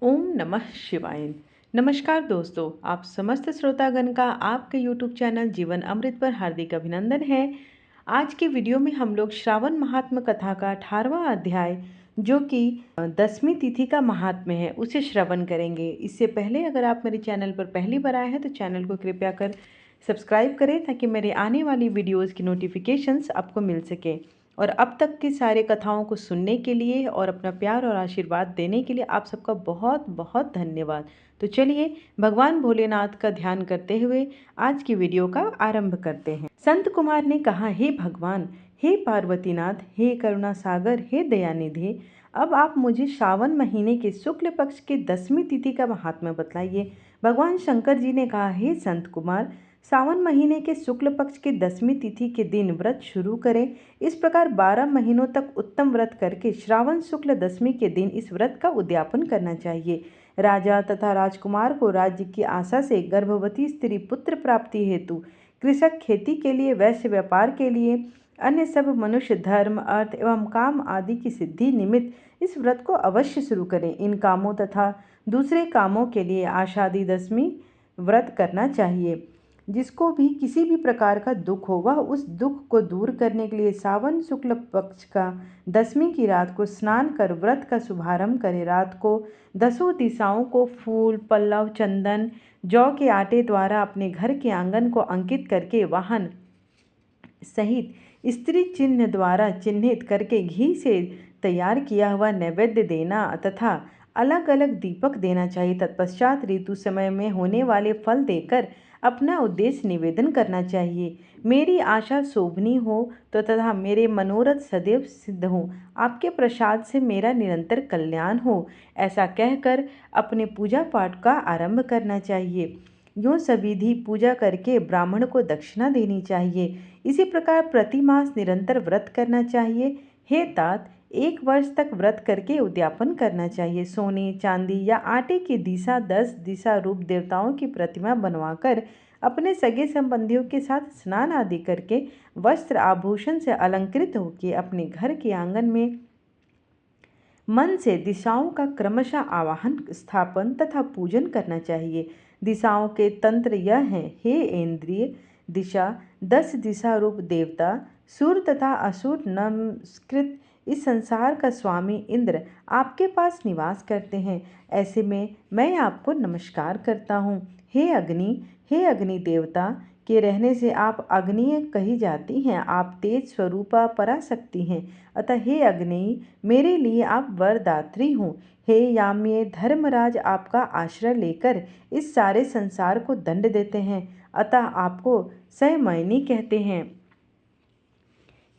ओम नमः शिवाय। नमस्कार दोस्तों, आप समस्त श्रोतागण का आपके YouTube चैनल जीवन अमृत पर हार्दिक अभिनंदन है। आज के वीडियो में हम लोग श्रावण महात्म्य कथा का 18वां अध्याय जो कि 10वीं तिथि का महात्म्य है उसे श्रवण करेंगे। इससे पहले अगर आप मेरे चैनल पर पहली बार आए हैं तो चैनल को कृपया कर सब्सक्राइब करें ताकि मेरे आने वाली वीडियोज़ की नोटिफिकेशंस आपको मिल सके। और अब तक की सारे कथाओं को सुनने के लिए और अपना प्यार और आशीर्वाद देने के लिए आप सबका बहुत बहुत धन्यवाद। तो चलिए भगवान भोलेनाथ का ध्यान करते हुए आज की वीडियो का आरंभ करते हैं। संत कुमार ने कहा, हे भगवान, हे पार्वतीनाथ, हे करुणा सागर, हे दयानिधि, अब आप मुझे श्रावण महीने के शुक्ल पक्ष के 10वीं तिथि का महात्म्य बतलाइए। भगवान शंकर जी ने कहा, हे संत कुमार, सावन महीने के शुक्ल पक्ष के 10वीं तिथि के दिन व्रत शुरू करें। इस प्रकार 12 महीनों तक उत्तम व्रत करके श्रावण शुक्ल 10वीं के दिन इस व्रत का उद्यापन करना चाहिए। राजा तथा राजकुमार को राज्य की आशा से, गर्भवती स्त्री पुत्र प्राप्ति हेतु, कृषक खेती के लिए, वैश्य व्यापार के लिए, अन्य सब मनुष्य धर्म अर्थ एवं काम आदि की सिद्धि निमित्त इस व्रत को अवश्य शुरू करें। इन कामों तथा दूसरे कामों के लिए आषाढ़ी 10वीं व्रत करना चाहिए। जिसको भी किसी भी प्रकार का दुख हो वह उस दुख को दूर करने के लिए सावन शुक्ल पक्ष का 10वीं की रात को स्नान कर व्रत का शुभारंभ करे। रात को 10 दिशाओं को फूल, पल्लव, चंदन, जौ के आटे द्वारा अपने घर के आंगन को अंकित करके वाहन सहित स्त्री चिन्ह द्वारा चिन्हित करके घी से तैयार किया हुआ नैवेद्य देना तथा अलग अलग दीपक देना चाहिए। तत्पश्चात ऋतु समय में होने वाले फल देकर अपना उद्देश्य निवेदन करना चाहिए। मेरी आशा शोभनी हो तो तथा मेरे मनोरथ सदैव सिद्ध हो, आपके प्रसाद से मेरा निरंतर कल्याण हो, ऐसा कहकर अपने पूजा पाठ का आरंभ करना चाहिए। यूँ सविधि पूजा करके ब्राह्मण को दक्षिणा देनी चाहिए। इसी प्रकार प्रतिमास निरंतर व्रत करना चाहिए। हे तात, 1 वर्ष तक व्रत करके उद्यापन करना चाहिए। सोने, चांदी या आटे की दिशा 10 दिशा रूप देवताओं की प्रतिमा बनवाकर अपने सगे संबंधियों के साथ स्नान आदि करके वस्त्र आभूषण से अलंकृत होकर अपने घर के आंगन में मन से दिशाओं का क्रमशः आवाहन, स्थापन तथा पूजन करना चाहिए। दिशाओं के तंत्र यह हैं, हे इंद्रिय दिशा, 10 दिशा रूप देवता, सुर तथा असुर नमस्कृत इस संसार का स्वामी इंद्र आपके पास निवास करते हैं। ऐसे में मैं आपको नमस्कार करता हूँ। हे अग्नि देवता के रहने से आप अग्निय कही जाती हैं। आप तेज स्वरूपा पराशक्ति हैं। अतः हे अग्नि, मेरे लिए आप वरदात्री हूँ। हे याम्य, धर्मराज आपका आश्रय लेकर इस सारे संसार को दंड देते हैं, अतः आपको संयमनी कहते हैं।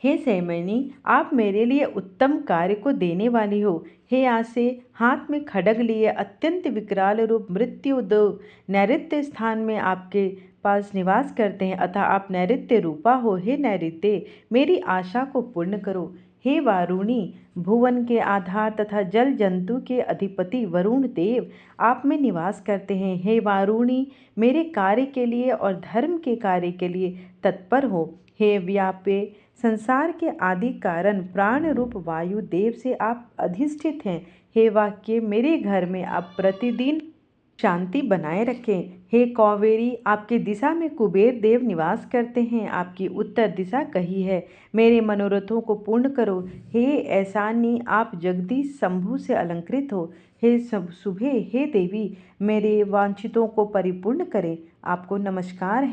हे संयमनी, आप मेरे लिए उत्तम कार्य को देने वाली हो। हे आसे, हाथ में खड्ग लिए अत्यंत विकराल रूप मृत्यु दो नैऋत्य स्थान में आपके पास निवास करते हैं, अतः आप नैऋत्य रूपा हो। हे नैऋत्य, मेरी आशा को पूर्ण करो। हे वारुणी, भुवन के आधार तथा जल जंतु के अधिपति वरुण देव आप में निवास करते हैं। हे वारुणी, मेरे कार्य के लिए और धर्म के कार्य के लिए तत्पर हो। हे व्यापे, संसार के आदि कारण प्राण रूप वायु देव से आप अधिष्ठित हैं। हे वाक्य, मेरे घर में आप प्रतिदिन शांति बनाए रखें। हे कौवेरी, आपकी दिशा में कुबेर देव निवास करते हैं। आपकी उत्तर दिशा कही है। मेरे मनोरथों को पूर्ण करो। हे ऐसानी, आप जगदीश शंभु से अलंकृत हो। हे शुभे, हे देवी, मेरे वांछितों को परिपूर्ण करें। आपको नमस्कार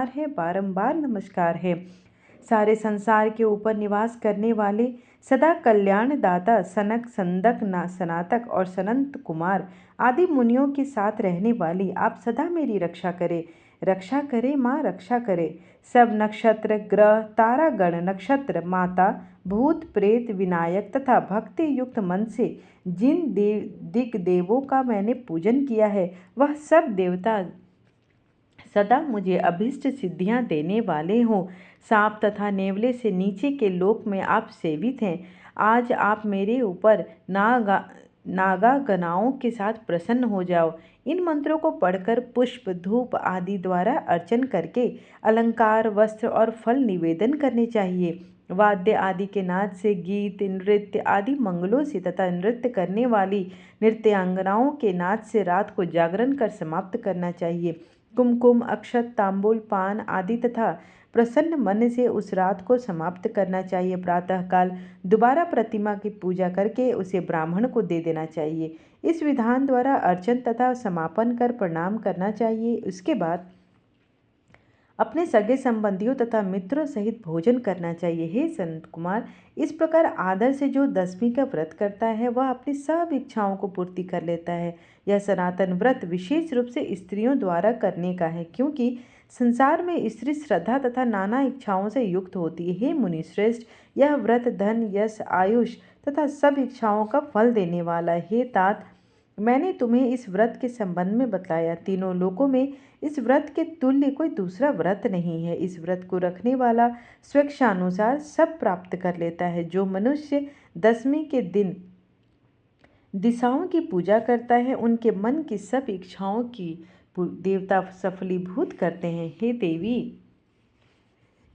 है, बारंबार नमस्कार है। सारे संसार के ऊपर निवास करने वाले सदा कल्याण दाता सनक, संदक, सनातक और सनंत कुमार आदि मुनियों के साथ रहने वाली आप सदा मेरी रक्षा करे माँ, रक्षा करे। सब नक्षत्र, ग्रह, तारागण, नक्षत्र, माता, भूत प्रेत, विनायक तथा भक्ति युक्त मन से जिन दिग देवों का मैंने पूजन किया है वह सब देवता सदा मुझे अभीष्ट सिद्धियां देने वाले हों। सांप तथा नेवले से नीचे के लोक में आप सेवित हैं। आज आप मेरे ऊपर नागागनाओं के साथ प्रसन्न हो जाओ। इन मंत्रों को पढ़कर पुष्प, धूप आदि द्वारा अर्चन करके अलंकार, वस्त्र और फल निवेदन करने चाहिए। वाद्य आदि के नाद से, गीत नृत्य आदि मंगलों से तथा नृत्य करने वाली नृत्यांगनाओं के नाच से रात को जागरण कर समाप्त करना चाहिए। कुमकुम, अक्षत, तांबूल, पान आदि तथा प्रसन्न मन से उस रात को समाप्त करना चाहिए। प्रातःकाल दोबारा प्रतिमा की पूजा करके उसे ब्राह्मण को दे देना चाहिए। इस विधान द्वारा अर्चन तथा समापन कर प्रणाम करना चाहिए। उसके बाद अपने सगे संबंधियों तथा मित्रों सहित भोजन करना चाहिए। हे संत कुमार, इस प्रकार आदर से जो दशमी का व्रत करता है वह अपनी सब इच्छाओं को पूर्ति कर लेता है। यह सनातन व्रत विशेष रूप से स्त्रियों द्वारा करने का है, क्योंकि संसार में स्त्री श्रद्धा तथा नाना इच्छाओं से युक्त होती है। हे मुनिश्रेष्ठ, यह व्रत धन, यश, आयुष तथा सब इच्छाओं का फल देने वाला है। हे तात, मैंने तुम्हें इस व्रत के संबंध में बताया। तीनों लोकों में इस व्रत के तुल्य कोई दूसरा व्रत नहीं है। इस व्रत को रखने वाला स्वेच्छानुसार सब प्राप्त कर लेता है। जो मनुष्य दशमी के दिन दिशाओं की पूजा करता है, उनके मन की सब इच्छाओं की देवता सफलीभूत करते हैं। हे देवी,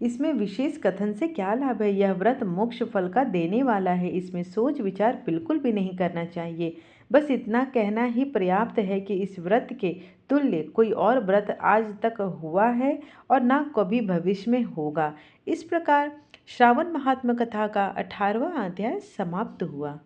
इसमें विशेष कथन से क्या लाभ है? यह व्रत मोक्ष फल का देने वाला है। इसमें सोच विचार बिल्कुल भी नहीं करना चाहिए। बस इतना कहना ही पर्याप्त है कि इस व्रत के तुल्य कोई और व्रत आज तक हुआ है और ना कभी भविष्य में होगा। इस प्रकार श्रावण महात्म कथा का 18वां अध्याय समाप्त हुआ।